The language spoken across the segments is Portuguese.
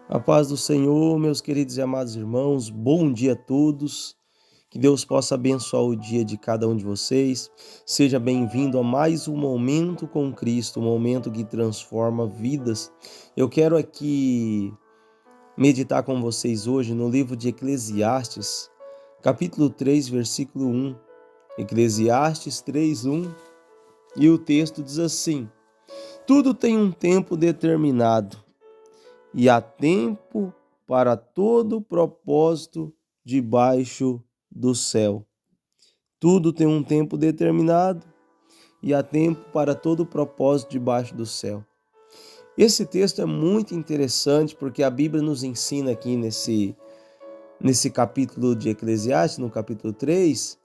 A paz do Senhor, meus queridos e amados irmãos, bom dia a todos. Que Deus possa abençoar o dia de cada um de vocês. Seja bem-vindo a mais um Momento com Cristo, um momento que transforma vidas. Eu quero aqui meditar com vocês hoje no livro de Eclesiastes, capítulo 3, versículo 1. Eclesiastes 3:1, e o texto diz assim: Tudo tem um tempo determinado, e há tempo para todo propósito debaixo do céu. Tudo tem um tempo determinado e há tempo para todo propósito debaixo do céu. Esse texto é muito interessante porque a Bíblia nos ensina aqui nesse capítulo de Eclesiastes, no capítulo 3,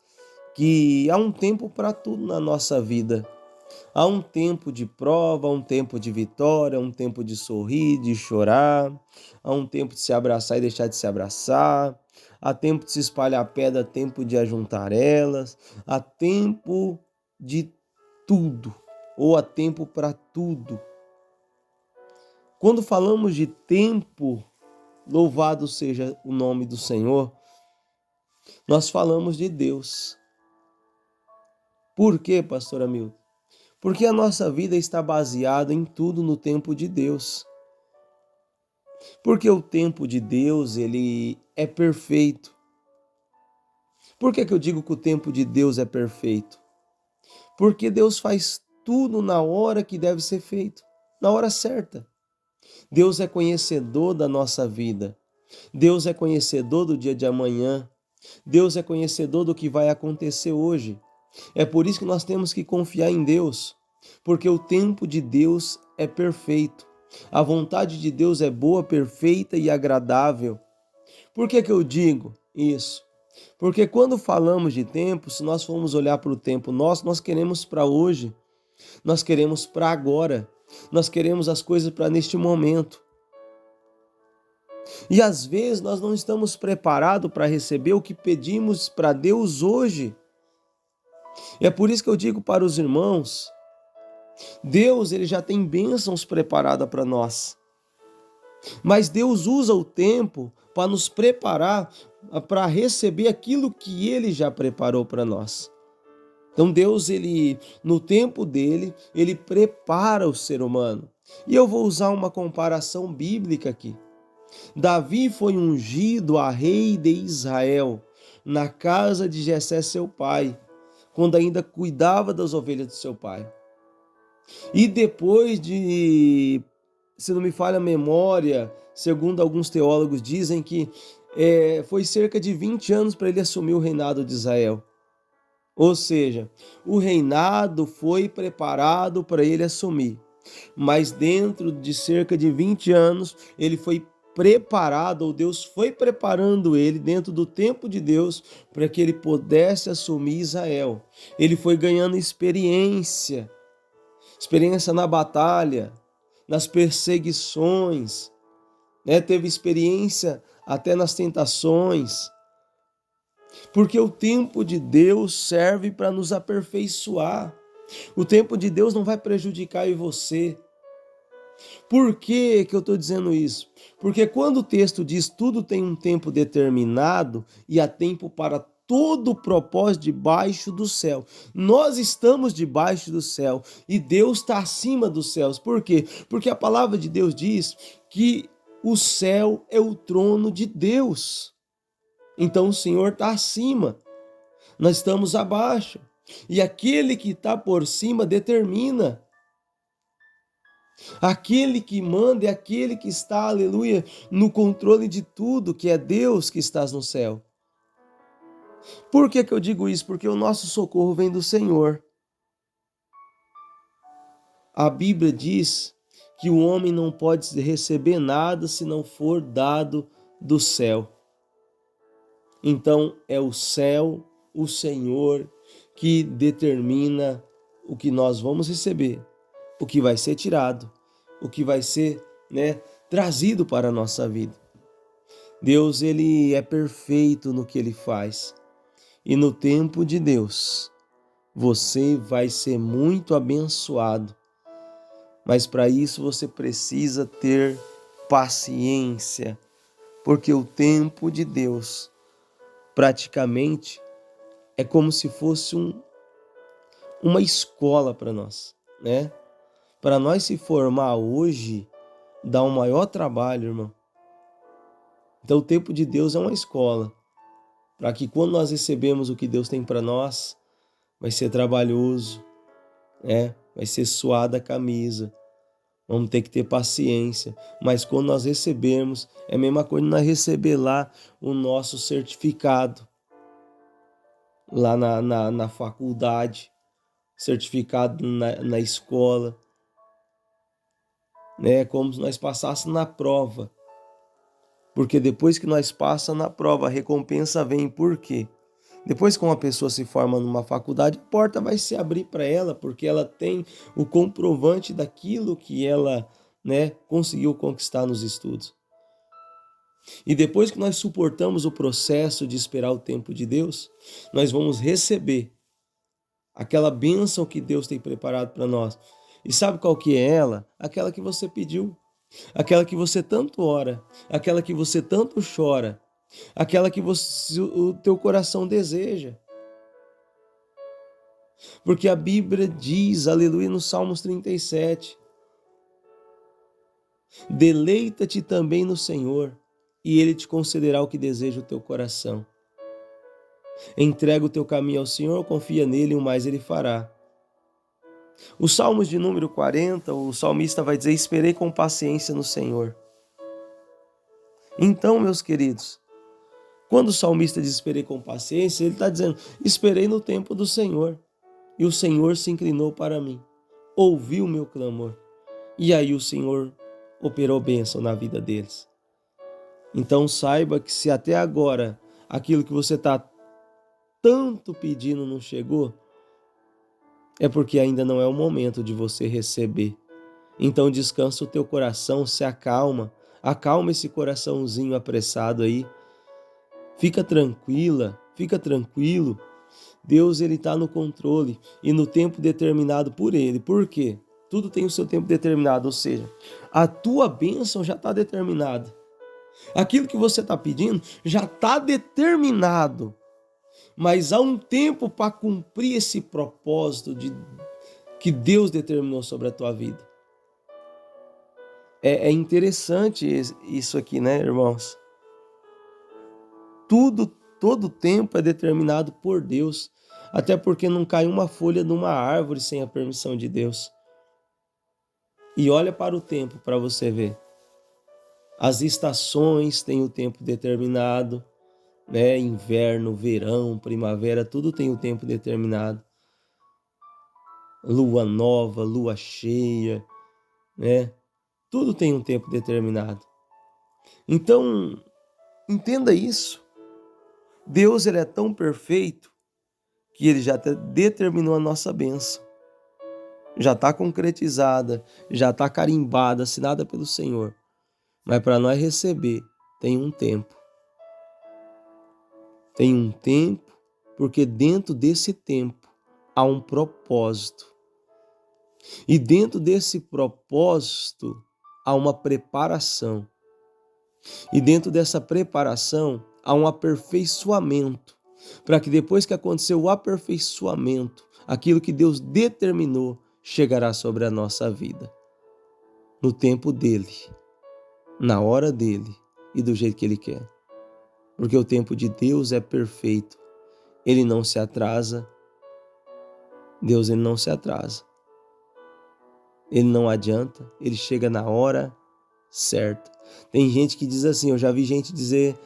que há um tempo para tudo na nossa vida. Há um tempo de prova, há um tempo de vitória, há um tempo de sorrir, de chorar, há um tempo de se abraçar e deixar de se abraçar, há tempo de se espalhar pedra, há tempo de ajuntar elas, há tempo de tudo, ou há tempo para tudo. Quando falamos de tempo, louvado seja o nome do Senhor, nós falamos de Deus. Por quê, pastor Hamilton? Porque a nossa vida está baseada em tudo no tempo de Deus. Porque o tempo de Deus, ele é perfeito. Por que eu digo que o tempo de Deus é perfeito? Porque Deus faz tudo na hora que deve ser feito, na hora certa. Deus é conhecedor da nossa vida. Deus é conhecedor do dia de amanhã. Deus é conhecedor do que vai acontecer hoje. É por isso que nós temos que confiar em Deus, porque o tempo de Deus é perfeito. A vontade de Deus é boa, perfeita e agradável. Por que eu digo isso? Porque quando falamos de tempo, se nós formos olhar para o tempo nosso, nós queremos para hoje, nós queremos para agora, nós queremos as coisas para neste momento. E às vezes nós não estamos preparados para receber o que pedimos para Deus hoje. É por isso que eu digo para os irmãos, Deus ele já tem bênçãos preparadas para nós. Mas Deus usa o tempo para nos preparar para receber aquilo que Ele já preparou para nós. Então Deus, ele, no tempo dele, ele prepara o ser humano. E eu vou usar uma comparação bíblica aqui. Davi foi ungido a rei de Israel na casa de Jessé, seu pai, quando ainda cuidava das ovelhas do seu pai. E depois de, se não me falha a memória, segundo alguns teólogos dizem que foi cerca de 20 anos para ele assumir o reinado de Israel. Ou seja, o reinado foi preparado para ele assumir. Mas dentro de cerca de 20 anos, ele foi preparado, ou Deus foi preparando ele dentro do tempo de Deus para que ele pudesse assumir Israel. Ele foi ganhando experiência na batalha, nas perseguições, né? Teve experiência até nas tentações, porque o tempo de Deus serve para nos aperfeiçoar. O tempo de Deus não vai prejudicar eu e você. Por que eu estou dizendo isso? Porque quando o texto diz tudo tem um tempo determinado e há tempo para todo o propósito debaixo do céu. Nós estamos debaixo do céu e Deus está acima dos céus. Por quê? Porque a palavra de Deus diz que o céu é o trono de Deus. Então o Senhor está acima, nós estamos abaixo. E aquele que está por cima determina. Aquele que manda é aquele que está, aleluia, no controle de tudo, que é Deus que está no céu. Por que eu digo isso? Porque o nosso socorro vem do Senhor. A Bíblia diz que o homem não pode receber nada se não for dado do céu. Então é o céu, o Senhor, que determina o que nós vamos receber, o que vai ser tirado, o que vai ser, trazido para a nossa vida. Deus, ele é perfeito no que ele faz. E no tempo de Deus, você vai ser muito abençoado. Mas para isso você precisa ter paciência, porque o tempo de Deus praticamente é como se fosse uma escola para nós, né? Para nós se formar hoje, dá um maior trabalho, irmão. Então o tempo de Deus é uma escola, para que quando nós recebemos o que Deus tem para nós, vai ser trabalhoso, né? Vai ser suada a camisa, vamos ter que ter paciência, mas quando nós recebermos, é a mesma coisa nós receber lá o nosso certificado, lá na faculdade, certificado na escola, né? Como se nós passássemos na prova, porque depois que nós passamos na prova, a recompensa vem. Por quê? Depois que uma pessoa se forma numa faculdade, a porta vai se abrir para ela, porque ela tem o comprovante daquilo que ela, né, conseguiu conquistar nos estudos. E depois que nós suportamos o processo de esperar o tempo de Deus, nós vamos receber aquela bênção que Deus tem preparado para nós. E sabe qual que é ela? Aquela que você pediu, aquela que você tanto ora, aquela que você tanto chora, aquela que o teu coração deseja. Porque a Bíblia diz, aleluia, no Salmos 37, deleita-te também no Senhor, e Ele te concederá o que deseja o teu coração. Entrega o teu caminho ao Senhor, confia nele e o mais Ele fará. Os Salmos de número 40, o salmista vai dizer, esperei com paciência no Senhor. Então, meus queridos, quando o salmista diz esperei com paciência, ele está dizendo, esperei no tempo do Senhor, e o Senhor se inclinou para mim, ouviu o meu clamor, e aí o Senhor operou bênção na vida deles. Então saiba que se até agora aquilo que você está tanto pedindo não chegou, é porque ainda não é o momento de você receber. Então descansa o teu coração, se acalma, acalma esse coraçãozinho apressado aí. Fica tranquila, fica tranquilo. Deus, ele está no controle e no tempo determinado por ele. Por quê? Tudo tem o seu tempo determinado, ou seja, a tua bênção já está determinada. Aquilo que você está pedindo já está determinado, mas há um tempo para cumprir esse propósito que Deus determinou sobre a tua vida. É interessante isso aqui, né, irmãos? Todo tempo é determinado por Deus, até porque não cai uma folha de uma árvore sem a permissão de Deus. E olha para o tempo para você ver. As estações têm o tempo determinado, né? Inverno, verão, primavera, tudo tem o tempo determinado. Lua nova, lua cheia, né? Tudo tem um tempo determinado. Então, entenda isso. Deus, ele é tão perfeito que ele já determinou a nossa bênção. Já está concretizada, já está carimbada, assinada pelo Senhor. Mas para nós receber, tem um tempo. Tem um tempo, porque dentro desse tempo há um propósito. E dentro desse propósito há uma preparação. E dentro dessa preparação há um aperfeiçoamento, para que depois que acontecer o aperfeiçoamento, aquilo que Deus determinou chegará sobre a nossa vida. No tempo dele, na hora dele e do jeito que ele quer. Porque o tempo de Deus é perfeito. Ele não se atrasa. Deus, ele não se atrasa. Ele não adianta, ele chega na hora certa. Tem gente que diz assim, eu já vi gente dizer,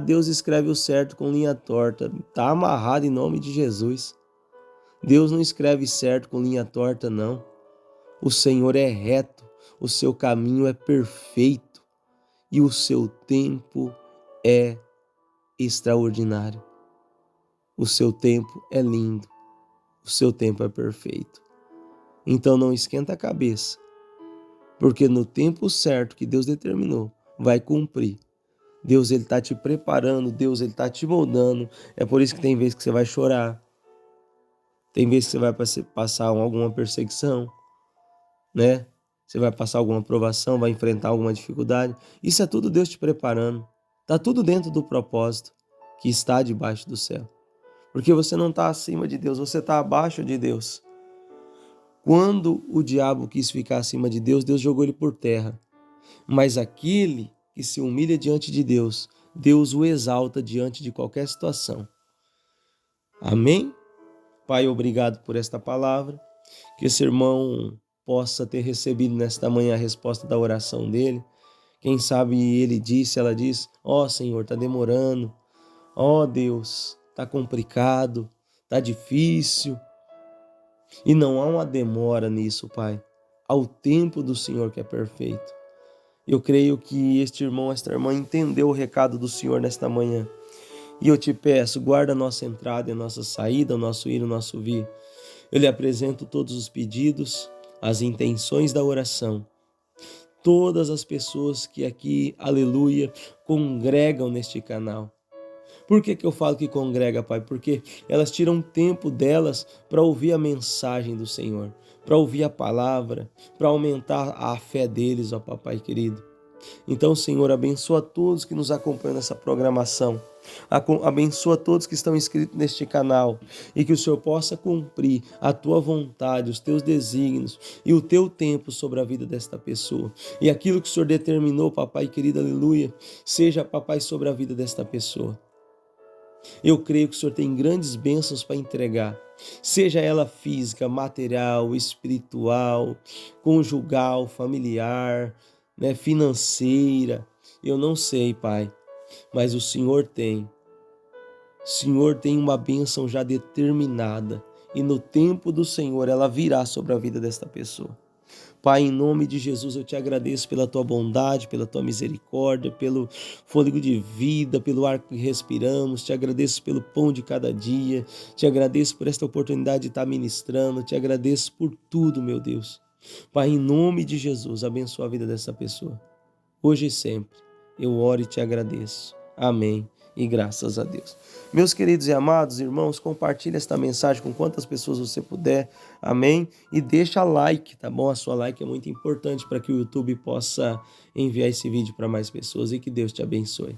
Deus escreve o certo com linha torta. Tá amarrado em nome de Jesus. Deus não escreve certo com linha torta, não. O Senhor é reto, o seu caminho é perfeito e o seu tempo é extraordinário. O seu tempo é lindo, o seu tempo é perfeito. Então não esquenta a cabeça, porque no tempo certo que Deus determinou, vai cumprir. Deus, ele está te preparando, Deus, ele está te moldando. É por isso que tem vezes que você vai chorar, tem vezes que você vai passar alguma perseguição, né? você vai passar alguma provação, vai enfrentar alguma dificuldade. Isso é tudo Deus te preparando. Está tudo dentro do propósito que está debaixo do céu. Porque você não está acima de Deus, você está abaixo de Deus. Quando o diabo quis ficar acima de Deus, Deus jogou ele por terra. Mas aquele que se humilha diante de Deus, Deus o exalta diante de qualquer situação. Amém? Pai, obrigado por esta palavra. Que esse irmão possa ter recebido nesta manhã a resposta da oração dele. Quem sabe ele disse, ela diz, Senhor, está demorando. Deus, está complicado, está difícil. E não há uma demora nisso, Pai. Há o tempo do Senhor que é perfeito. Eu creio que este irmão, esta irmã entendeu o recado do Senhor nesta manhã. E eu te peço, guarda a nossa entrada e a nossa saída, o nosso ir e o nosso vir. Eu lhe apresento todos os pedidos, as intenções da oração. Todas as pessoas que aqui, aleluia, congregam neste canal. Por que eu falo que congrega, Pai? Porque elas tiram tempo delas para ouvir a mensagem do Senhor, para ouvir a palavra, para aumentar a fé deles, ó Papai querido. Então, Senhor, abençoa todos que nos acompanham nessa programação. Abençoa todos que estão inscritos neste canal e que o Senhor possa cumprir a tua vontade, os teus desígnios e o teu tempo sobre a vida desta pessoa. E aquilo que o Senhor determinou, Papai querido, aleluia, seja, Papai, sobre a vida desta pessoa. Eu creio que o Senhor tem grandes bênçãos para entregar, seja ela física, material, espiritual, conjugal, familiar, financeira. Eu não sei, Pai, mas o Senhor tem. O Senhor tem uma bênção já determinada e no tempo do Senhor ela virá sobre a vida desta pessoa. Pai, em nome de Jesus, eu te agradeço pela tua bondade, pela tua misericórdia, pelo fôlego de vida, pelo ar que respiramos. Te agradeço pelo pão de cada dia. Te agradeço por esta oportunidade de estar ministrando. Te agradeço por tudo, meu Deus. Pai, em nome de Jesus, abençoa a vida dessa pessoa. Hoje e sempre, eu oro e te agradeço. Amém. E graças a Deus. Meus queridos e amados irmãos, compartilhe esta mensagem com quantas pessoas você puder. Amém? E deixa like, tá bom? A sua like é muito importante para que o YouTube possa enviar esse vídeo para mais pessoas e que Deus te abençoe.